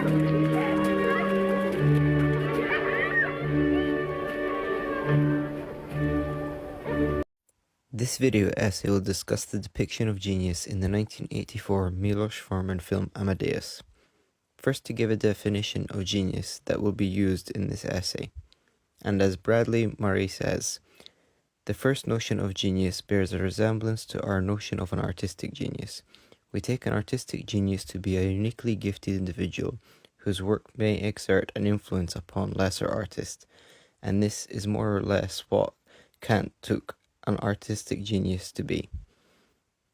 This video essay will discuss the depiction of genius in the 1984 Milos Forman film Amadeus. First, to give a definition of genius that will be used in this essay. And as Bradley Murray says, the first notion of genius bears a resemblance to our notion of an artistic genius. We take an artistic genius to be a uniquely gifted individual whose work may exert an influence upon lesser artists, and this is more or less what Kant took an artistic genius to be.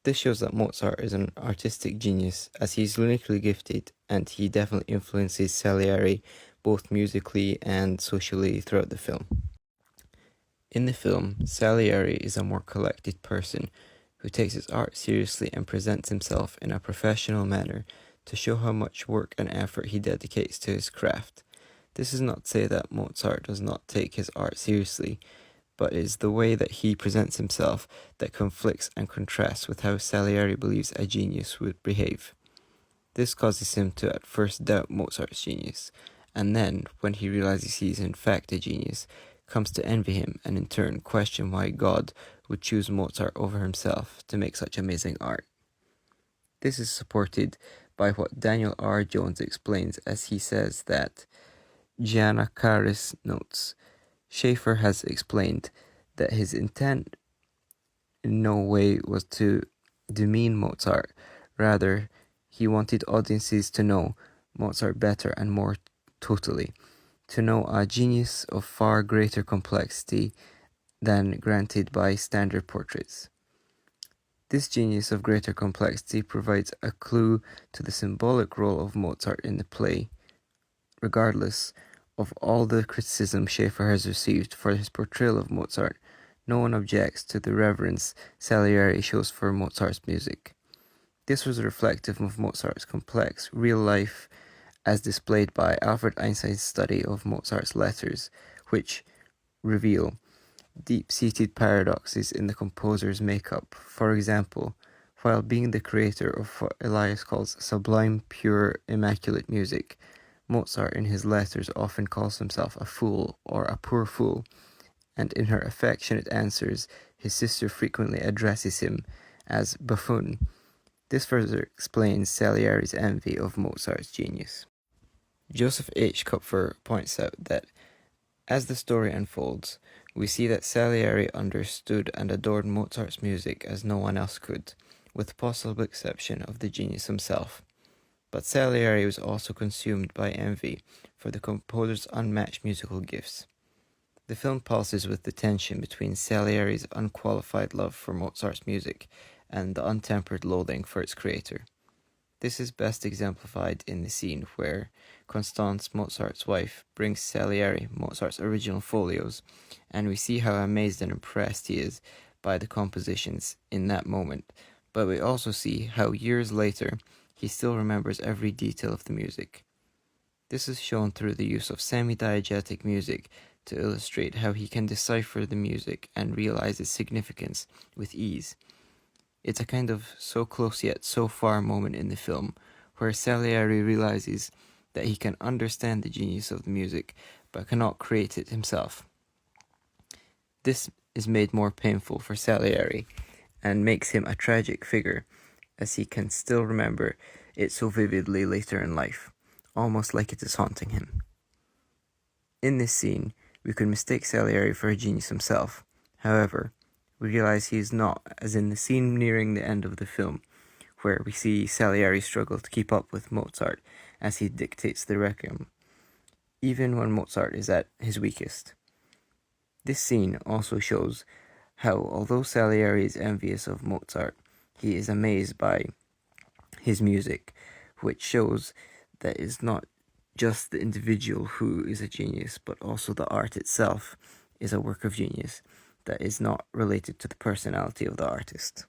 This shows that Mozart is an artistic genius as he is uniquely gifted, and he definitely influences Salieri both musically and socially throughout the film. In the film, Salieri is a more collected person who takes his art seriously and presents himself in a professional manner to show how much work and effort he dedicates to his craft. This is not to say that Mozart does not take his art seriously, but it is the way that he presents himself that conflicts and contrasts with how Salieri believes a genius would behave. This causes him to at first doubt Mozart's genius, and then, when he realizes he is in fact a genius, comes to envy him and in turn question why God would choose Mozart over himself to make such amazing art. This is supported by what Daniel R. Jones explains as he says that Giannakaris notes, Schaeffer has explained that his intent in no way was to demean Mozart. Rather, he wanted audiences to know Mozart better and more totally, to know a genius of far greater complexity than granted by standard portraits. This genius of greater complexity provides a clue to the symbolic role of Mozart in the play, regardless of all the criticism Schaeffer has received for his portrayal of Mozart. No one objects to the reverence Salieri shows for Mozart's music. This was reflective of Mozart's complex, real life, as displayed by Albert Einstein's study of Mozart's letters, which reveal deep-seated paradoxes in the composer's makeup. For example, while being the creator of what Elias calls sublime, pure, immaculate music, Mozart in his letters often calls himself a fool or a poor fool, and in her affectionate answers, his sister frequently addresses him as buffoon. This further explains Salieri's envy of Mozart's genius. Joseph H. Kupfer points out that as the story unfolds, we see that Salieri understood and adored Mozart's music as no one else could, with the possible exception of the genius himself. But Salieri was also consumed by envy for the composer's unmatched musical gifts. The film pulses with the tension between Salieri's unqualified love for Mozart's music and the untempered loathing for its creator. This is best exemplified in the scene where Constance, Mozart's wife, brings Salieri Mozart's original folios, and we see how amazed and impressed he is by the compositions in that moment, but we also see how years later he still remembers every detail of the music. This is shown through the use of semi-diegetic music to illustrate how he can decipher the music and realize its significance with ease. It's a kind of so close yet so far moment in the film, where Salieri realizes that he can understand the genius of the music, but cannot create it himself. This is made more painful for Salieri, and makes him a tragic figure, as he can still remember it so vividly later in life, almost like it is haunting him. In this scene, we could mistake Salieri for a genius himself. However, we realize he is not, as in the scene nearing the end of the film, where we see Salieri struggle to keep up with Mozart as he dictates the Requiem, even when Mozart is at his weakest. This scene also shows how, although Salieri is envious of Mozart, he is amazed by his music, which shows that it's not just the individual who is a genius, but also the art itself is a work of genius that is not related to the personality of the artist.